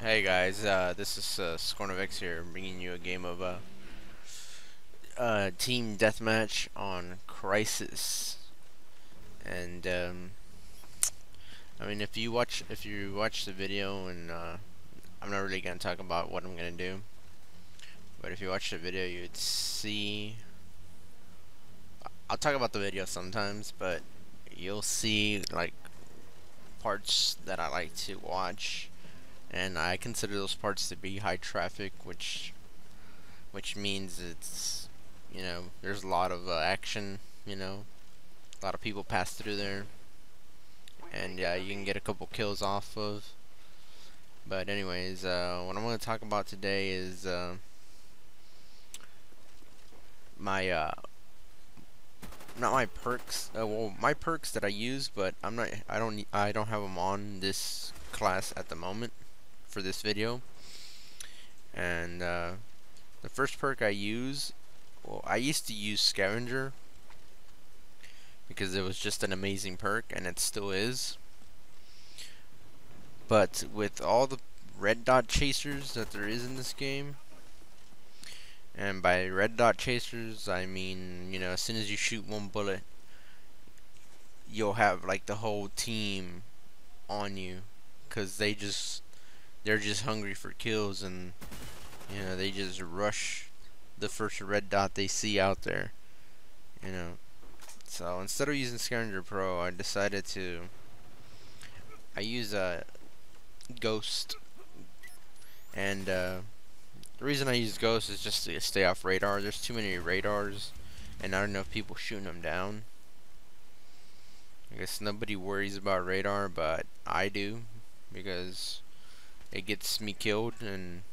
Hey guys, this is Scorn here, bringing you a game of team deathmatch on Crisis. And I mean, if you watch the video, and I'm not really gonna talk about what I'm gonna do, but if you watch the video, you'd see. I'll talk about the video sometimes, but you'll see like parts that I like to watch, and I consider those parts to be high traffic, which means it's, there's a lot of action, a lot of people pass through there, and yeah, you can get a couple kills off of. But anyways, what I'm going to talk about today is my not my perks. Well, my perks that I use, but I don't have them on this class at the moment for this video. And the first perk I use, well, I used to use Scavenger because it was just an amazing perk, and it still is. But with all the red dot chasers that there is in this game, and by red dot chasers I mean, as soon as you shoot one bullet, you'll have like the whole team on you, because they're just hungry for kills, and they just rush the first red dot they see out there. So instead of using Scavenger Pro, I use a Ghost, and the reason I use Ghost is just to stay off radar. There's too many radars, and not enough people shooting them down. I guess nobody worries about radar, but I do, because it gets me killed, and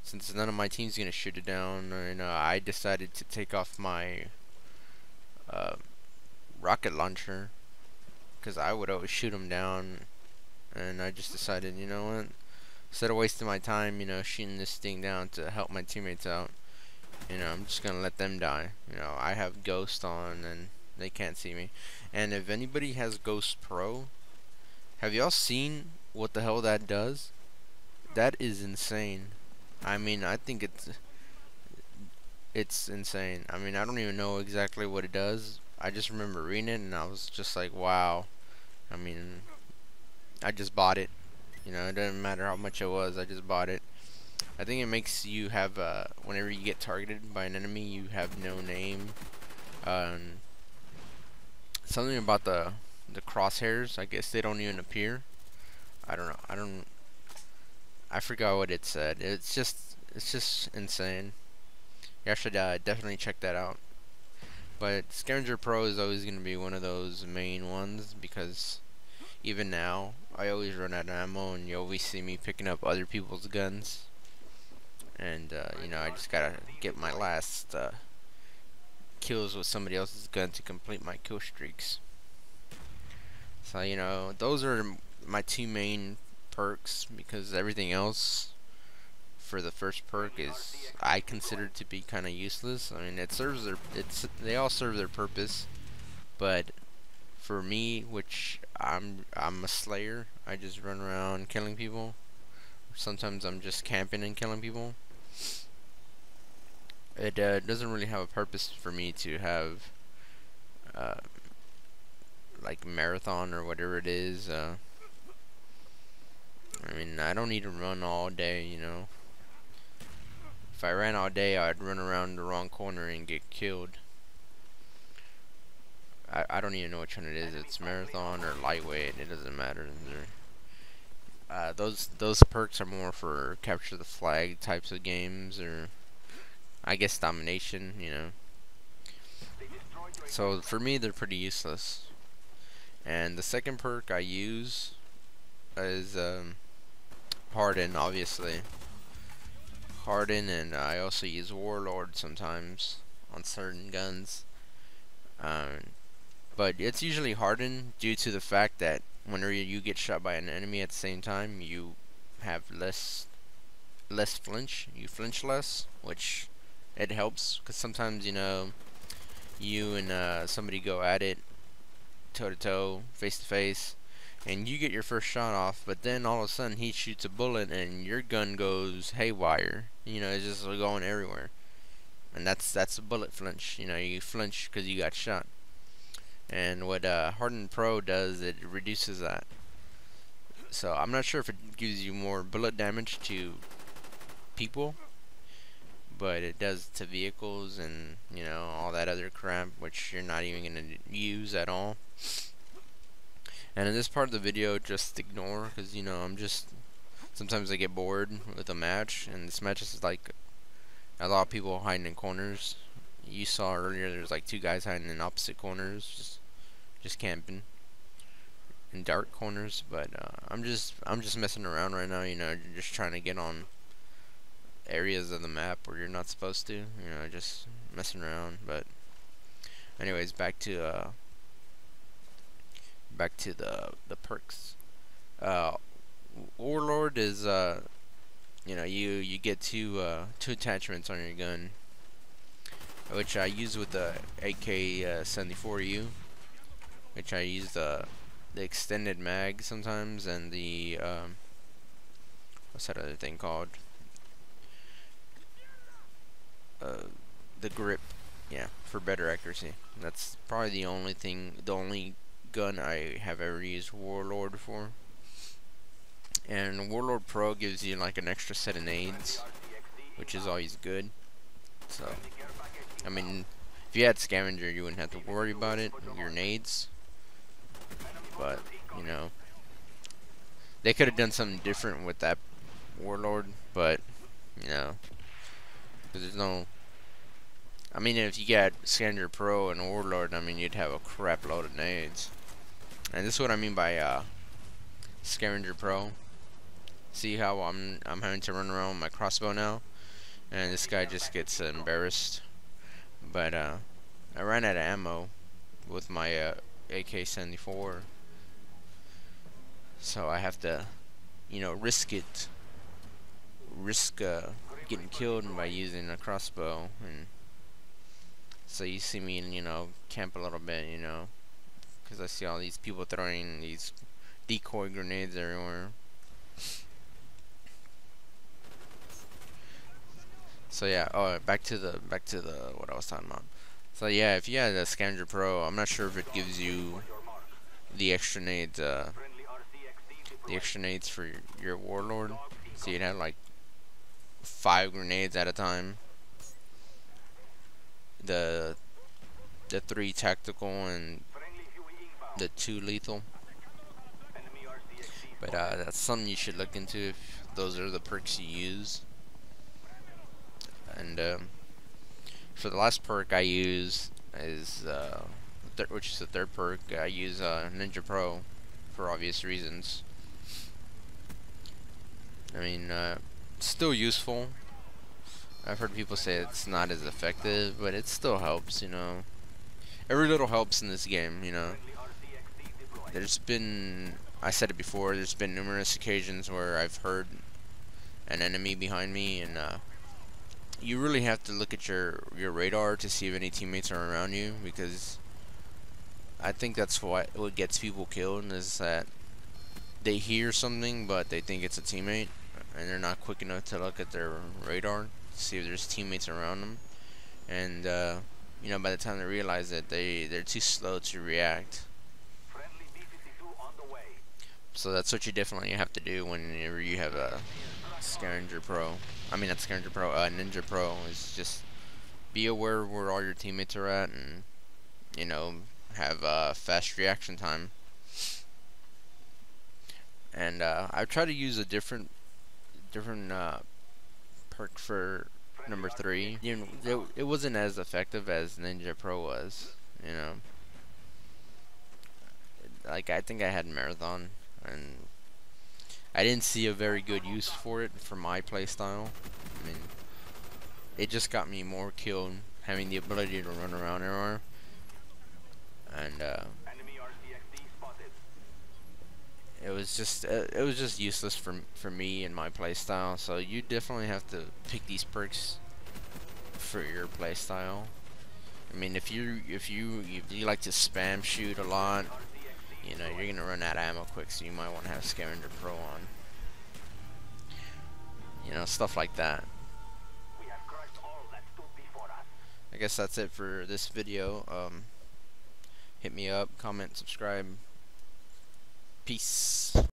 since none of my team's gonna shoot it down, I decided to take off my rocket launcher, because I would always shoot them down, and I just decided, you know what, instead of wasting my time, shooting this thing down to help my teammates out, I'm just gonna let them die. I have Ghost on, and they can't see me. And if anybody has Ghost Pro, have y'all seen what the hell that does? That is insane. I mean, I think it's insane. I mean, I don't even know exactly what it does. I just remember reading it, and I was just like, wow. I mean, I just bought it. It doesn't matter how much it was, I just bought it. I think it makes you have, whenever you get targeted by an enemy, you have no name. Something about the crosshairs, I guess they don't even appear. I don't know. I forgot what it said. It's just insane. You should definitely check that out. But Scavenger Pro is always going to be one of those main ones, because even now, I always run out of ammo, and you always see me picking up other people's guns. And, I just gotta get my last kills with somebody else's gun to complete my kill streaks. So, those are my two main perks, because everything else for the first perk is, I consider to be kind of useless. I mean, they all serve their purpose, but for me, which I'm a slayer, I just run around killing people. Sometimes I'm just camping and killing people. It doesn't really have a purpose for me to have like marathon or whatever it is. I mean, I don't need to run all day, If I ran all day, I'd run around the wrong corner and get killed. I don't even know which one it is. It's marathon or lightweight. It doesn't matter. Those perks are more for capture the flag types of games, or I guess domination. So for me, they're pretty useless. And the second perk I use is Harden, obviously. Harden, and I also use Warlord sometimes on certain guns. But it's usually Harden due to the fact that whenever you get shot by an enemy at the same time, you have less flinch. You flinch less, which it helps, because sometimes you and somebody go at it toe to toe, face to face, and you get your first shot off, but then all of a sudden he shoots a bullet and your gun goes haywire. You know, it's just going everywhere. And that's a bullet flinch. You know, you flinch because you got shot. And what Hardened Pro does, it reduces that. So I'm not sure if it gives you more bullet damage to people, but it does to vehicles and, you know, all that other crap, which you're not even going to use at all. And in this part of the video, just ignore, because, you know, sometimes I get bored with a match, and this match is like a lot of people hiding in corners. You saw earlier there's like 2 guys hiding in opposite corners, just camping in dark corners. But I'm just messing around right now, you know, just trying to get on areas of the map where you're not supposed to, you know, just messing around. But anyways, back to the perks. Warlord is you know, you get two attachments on your gun, which I use with the AK-74U, which I use the extended mag sometimes, and the what's that other thing called? The grip, yeah, for better accuracy. That's probably the only gun I have ever used Warlord for. And Warlord Pro gives you like an extra set of nades, which is always good. So, I mean, if you had Scavenger, you wouldn't have to worry about it, your nades. But, you know, they could have done something different with that Warlord, but, you know, because there's no... I mean, if you got Scavenger Pro and Warlord, I mean, you'd have a crap load of nades. And this is what I mean by Scavenger Pro. See how I'm having to run around with my crossbow now, and this guy just gets embarrassed. But I ran out of ammo with my AK-74, so I have to, you know, risk getting killed by using a crossbow. And so you see me, you know, camp a little bit, you know, because I see all these people throwing these decoy grenades everywhere. So yeah, back to the what I was talking about. So yeah, if you had a Scavenger Pro, I'm not sure if it gives you the extra nades for your Warlord. So you'd have like 5 grenades at a time. The 3 tactical and the 2 lethal. But that's something you should look into if those are the perks you use. And for the last perk I use is which is the 3rd perk. I use Ninja Pro for obvious reasons. I mean, it's still useful. I've heard people say it's not as effective, but it still helps, you know. Every little helps in this game, you know. There's been, I said it before, there's been numerous occasions where I've heard an enemy behind me, and you really have to look at your radar to see if any teammates are around you, because I think that's what gets people killed, is that they hear something but they think it's a teammate, and they're not quick enough to look at their radar to see if there's teammates around them. And you know, by the time they realize it, they're too slow to react. So that's what you definitely have to do whenever you have a Scavenger Pro. I mean, not Scavenger Pro, Ninja Pro, is just be aware of where all your teammates are at, and, you know, have fast reaction time. And I've tried to use a different perk for number 3. You know, it wasn't as effective as Ninja Pro was, you know. Like, I think I had Marathon, and I didn't see a very good use for it for my playstyle. I mean, it just got me more killed, having the ability to run around everywhere. And it was just useless for me and my playstyle. So you definitely have to pick these perks for your playstyle. I mean, if you like to spam shoot a lot, you know, you're gonna run out of ammo quick, so you might want to have Scavenger Pro on. You know, stuff like that. I guess that's it for this video. Hit me up, comment, subscribe. Peace.